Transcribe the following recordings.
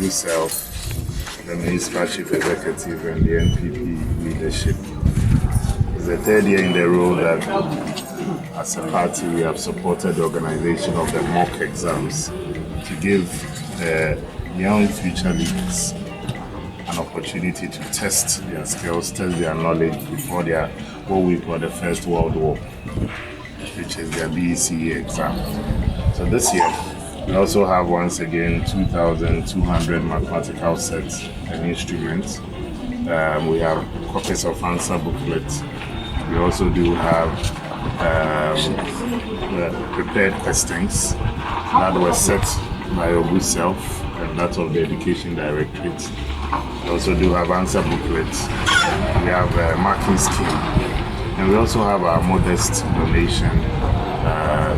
myself, the Municipal Chief Executive and the NPP leadership. It's the third year in the row that as a party we have supported the organization of the mock exams to give young future leaders an opportunity to test their skills, test their knowledge before their what we call the First World War, which is their BECE exam. So this year, we also have once again 2,200 mathematical sets and instruments. We have copies of answer booklets. We also do have prepared questions that were set by your good self and that of the Education Directorate. We also do have answer booklets. We have a marking scheme. And we also have our modest donation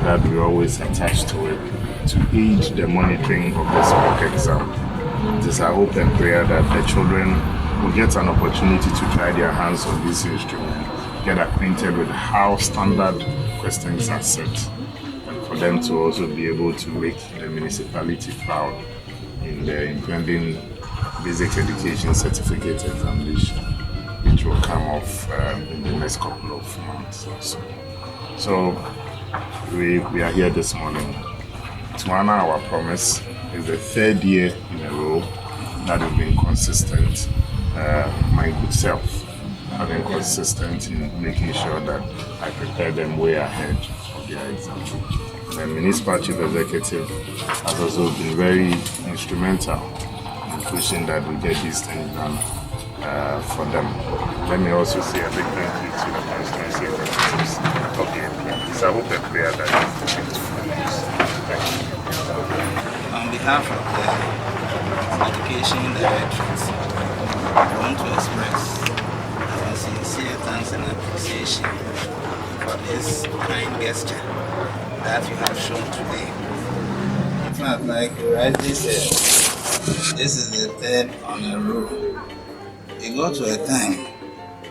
that we always attach to it to aid the monitoring of this mock exam. It is our hope and prayer that the children will get an opportunity to try their hands on this instrument, get acquainted with how standard questions are set, and for them to also be able to make the municipality proud in the impending basic education certificate examination, which will come off in the next couple of months or so. So we are here this morning to honor our promise. It's the third year in a row that we've been consistent. My good self have been consistent in making sure that I prepare them way ahead of their exam. The Municipal Chief Executive has also been very instrumental in pushing that we get these things done for them. Let me also say a big thank you to the constituency executives of the NP. It's a hope and prayer that on behalf of the Education Directorate, I want to express our sincere thanks and appreciation for this kind gesture that you have shown today. In fact, like you rightly said, this is the third on a row. It got to a time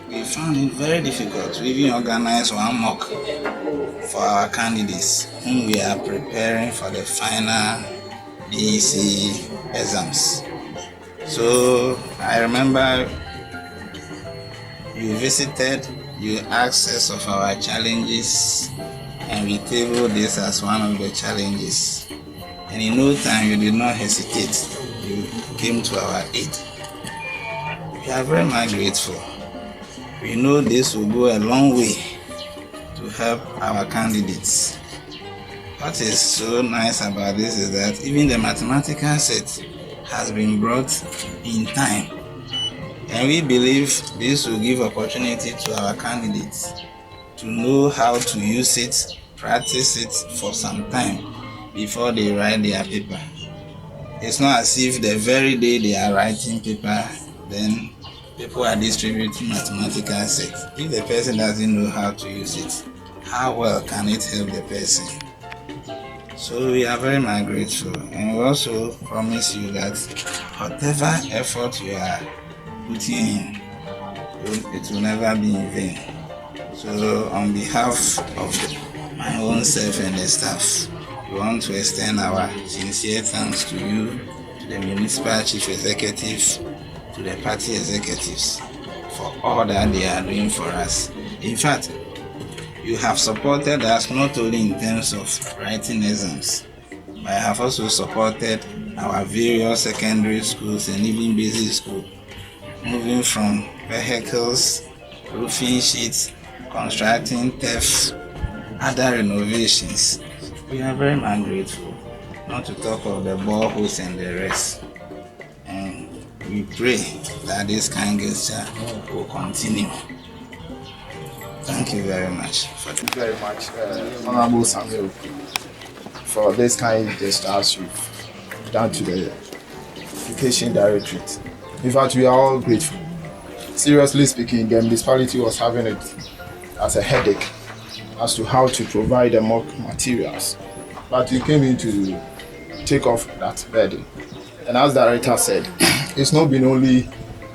we found it very difficult to even organize one mock for our candidates whom we are preparing for the final BECE exams. So I remember you visited, you asked us of our challenges, and we tabled this as one of the challenges. And in no time you did not hesitate, you came to our aid. We are very much grateful. We know this will go a long way to help our candidates. What is so nice about this is that even the mathematical set has been brought in time. And we believe this will give opportunity to our candidates to know how to use it, practice it for some time before they write their paper. It's not as if the very day they are writing paper, then people are distributing mathematical sets. If the person doesn't know how to use it, how well can it help the person? So we are very much grateful, and we also promise you that whatever effort you are putting in, it will never be in vain. So on behalf of my own self and the staff, we want to extend our sincere thanks to you, to the Municipal Chief Executive, to the party executives for all that they are doing for us. In fact, you have supported us not only in terms of writing exams, but have also supported our various secondary schools and even basic schools, moving from vehicles, roofing sheets, constructing thefts, other renovations. We are very much grateful, not to talk of the boreholes and the rest. And we pray that this kind gesture will continue. Thank you very much. Thank you very much, Hon.Sammy Awuku, for this kind gesture you've done to the Education Directorate. In fact, we are all grateful. Seriously speaking, the municipality was having it as a headache as to how to provide the mock materials. But you came in to take off that burden. And as the director said, it's not been only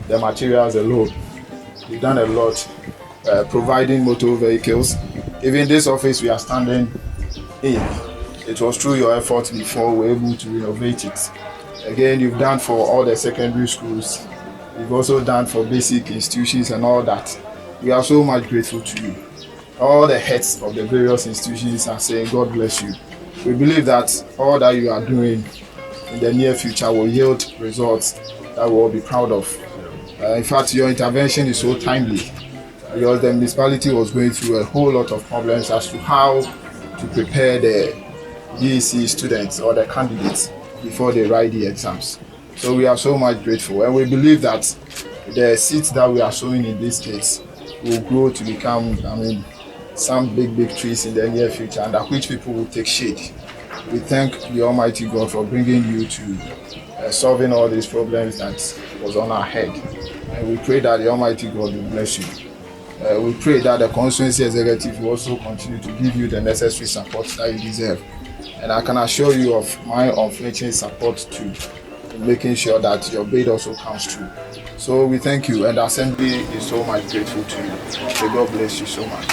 the materials alone. We've done a lot providing motor vehicles. Even this office we are standing in, it was through your efforts before we were able to renovate it. Again, you've done for all the secondary schools. You've also done for basic institutions and all that. We are so much grateful to you. All the heads of the various institutions are saying, God bless you. We believe that all that you are doing in the near future will yield results that we'll all be proud of. In fact, your intervention is so timely because the municipality was going through a whole lot of problems as to how to prepare the DEC students or the candidates before they write the exams. So we are so much grateful, and we believe that the seeds that we are sowing in this case will grow to become, some big trees in the near future, and at which people will take shade. We thank the Almighty God for bringing you to solving all these problems that was on our head. And we pray that the Almighty God will bless you. We pray that the constituency executive will also continue to give you the necessary support that you deserve. And I can assure you of my unflinching support too, in making sure that your bid also comes true. So we thank you, and the Assembly is so much grateful to you. May God bless you so much.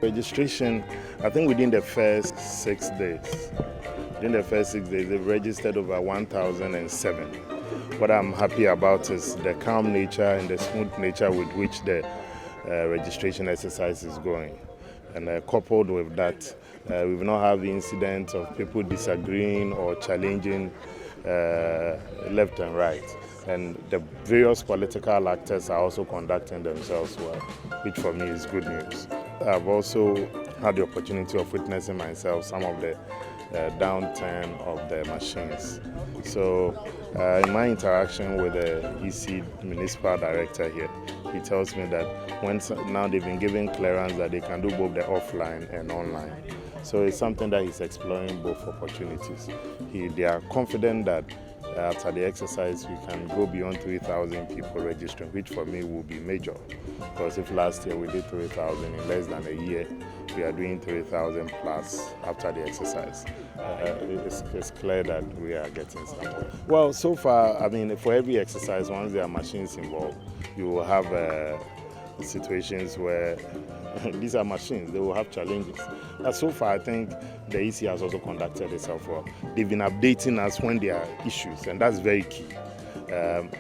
Registration, I think within the first 6 days. They've registered over 1,007. What I'm happy about is the calm nature and the smooth nature with which the registration exercise is going. And coupled with that, we've not had the incident of people disagreeing or challenging left and right. And the various political actors are also conducting themselves well, which for me is good news. I've also had the opportunity of witnessing myself some of the downturn of the machines. So in my interaction with the EC municipal director here, he tells me that now they've been given clearance that they can do both the offline and online. So it's something that he's exploring both opportunities. They are confident that after the exercise we can go beyond 3,000 people registering, which for me will be major. Because if last year we did 3,000 in less than a year, we are doing 3,000 plus after the exercise. It's clear that we are getting somewhere. Well, so far, for every exercise, once there are machines involved, you will have situations where these are machines, they will have challenges. But so far, I think the EC has also conducted itself well. They've been updating us when there are issues, and that's very key.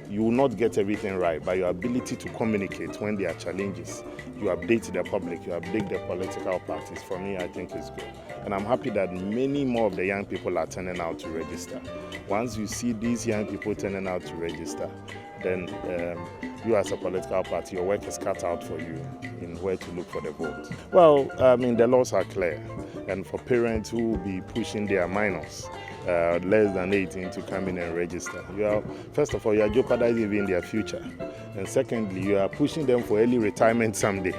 You will not get everything right, but your ability to communicate when there are challenges, you update the public, you update the political parties, for me, I think is good. And I'm happy that many more of the young people are turning out to register. Once you see these young people turning out to register, then you as a political party, your work is cut out for you in where to look for the vote. Well, the laws are clear. And for parents who will be pushing their minors less than 18 to come in and register, first of all, you are jeopardizing even their future. And secondly, you are pushing them for early retirement someday.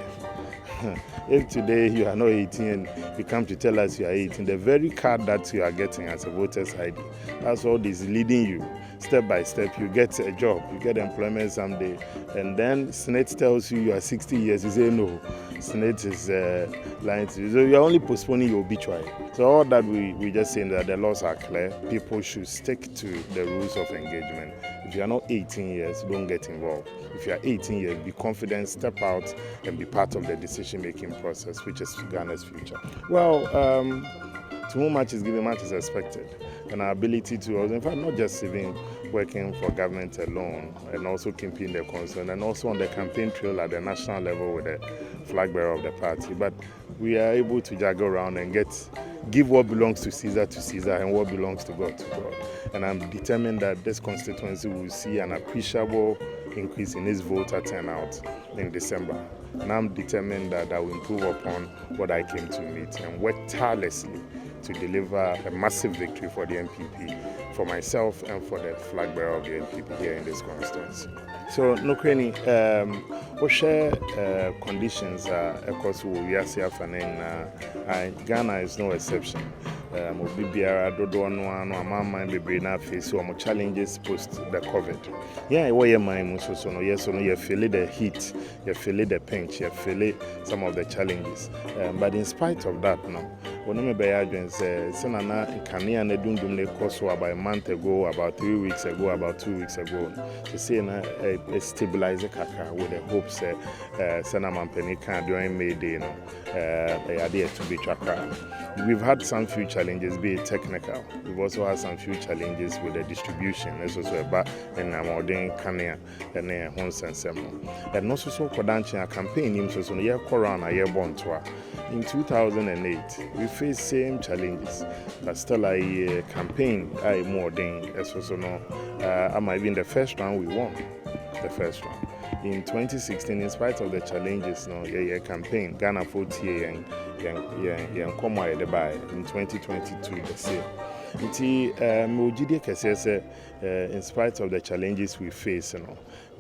If today you are not 18 and you come to tell us you are 18, the very card that you are getting as a voter's ID, that's what is leading you. Step by step, you get a job, you get employment someday, and then Senate tells you are 60 years, you say no, Senate is lying to you. So you are only postponing your obituary. So all that we just saying that the laws are clear, people should stick to the rules of engagement. If you are not 18 years, don't get involved. If you are 18 years, be confident, step out and be part of the decision-making process, which is Ghana's future. Well, to whom much is given, much is expected. And our ability to, in fact, not just even working for government alone, and also keeping the concern, and also on the campaign trail at the national level with the flag bearer of the party. But we are able to juggle around and give what belongs to Caesar and what belongs to God. And I'm determined that this constituency will see an appreciable increase in its voter turnout in December. And I'm determined that I will improve upon what I came to meet and work tirelessly to deliver a massive victory for the NPP, for myself and for the flag bearer of the NPP here in this constituency. So, Nokraini, we share conditions across Ghana is no exception. Obi biara dodo no amama bebre na face some challenges post the COVID. Yeah, we mind so no yes no you feel the heat, you feel the pinch, you feel some of the challenges. But in spite of that now, when me be adwens say na na kanea na dundum ne course about a month ago, about 3 weeks ago, about 2 weeks ago, to say na stabilize kaka with the hopes say na mampeni can during May Day no idea to be tracker. We've had some few challenges, be it technical. We've also had some few challenges with the distribution. There's also about and modern Kenya and Hon.Sammy. And also so a campaign in so year corona year born to. In 2008, we faced same challenges, but still a campaign more than also no. Even the first round we won, the first round. In 2016, in spite of the challenges, no, campaign Ghana 40 and come by in 2022 the same. In spite of the challenges we face,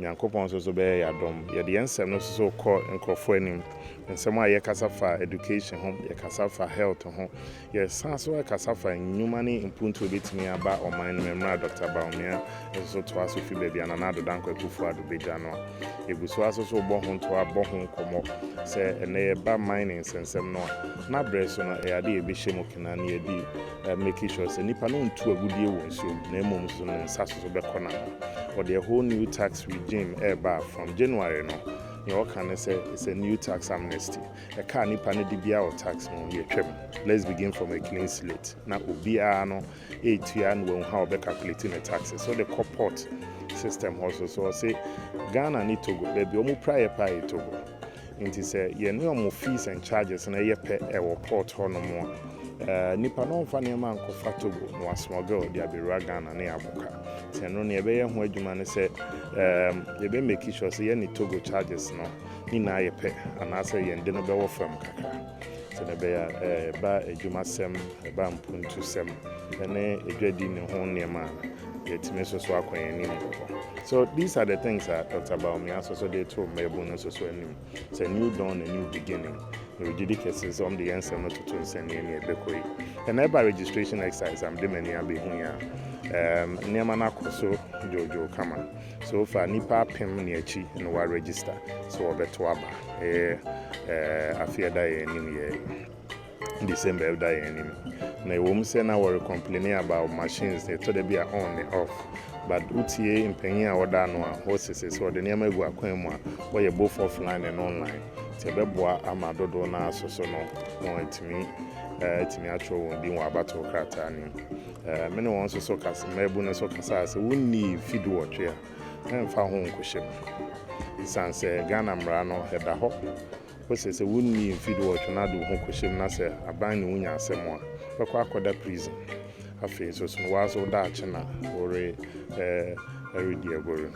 Akuapem also be yadom. The answer no so called and and some are for education home, for health home. Yes, so for new money in Punto bit me about or my memory Dr. Baumia, and so to us if baby and another danko for the big January. It was also born to our born come say and they bad mining and some no. Na breast on a idea be shemokin and ye making sure say nipa no to a good year so name so and sasso be corner or the whole new tax regime from January no. You can say it's a new tax amnesty. A car nipa ne dibia or tax no ye twem. Let's begin from a clean slate. Na obia no 8 year and when how be calculating the taxes. So the corporate system also so say Ghana need to go baby omu prior to go. Inti say ye no more fees and charges na ye pay e port ho no more. Nipa no fa ne man ko fatogo no asmogel dia be Ghana na abuka. Teno ne be ye ho adwuma ne say ye be make sure say ye ni Togo charges no ni na ye pay ana say ye ndeno be wo fam kaka. So ne be ba adwuma sem ba mpuntu sem ene edwadi ne ho ne ma yetime so akwan ni mo. So these are the things that Dr. Baumia so they told me about so it's a new dawn, a new beginning. The cases on the answer not to send any bekoi. And every registration exercise I'm doing here be here. Niamana koso Jojo Kama. So for Nipa Pem Niachi and wa register. So Betuaba. I fear die any December die any. Na woman say now we're complaining about machines they told they be on and off. But UTA in Penya or Danoa horses or the Niamago Aquema where you're both offline and online. Tebeboa Amadodo na so no want me actual won't be one battle cratani. Many ones so cast Melbourne so cast we need feed watch here and for home cushion. San say Ghana Mrano had a hop. What's a wouldn't need feed watch and I do home cushion na say a binding unya semwa. But prison. A face was was or Dachana or a dear girl.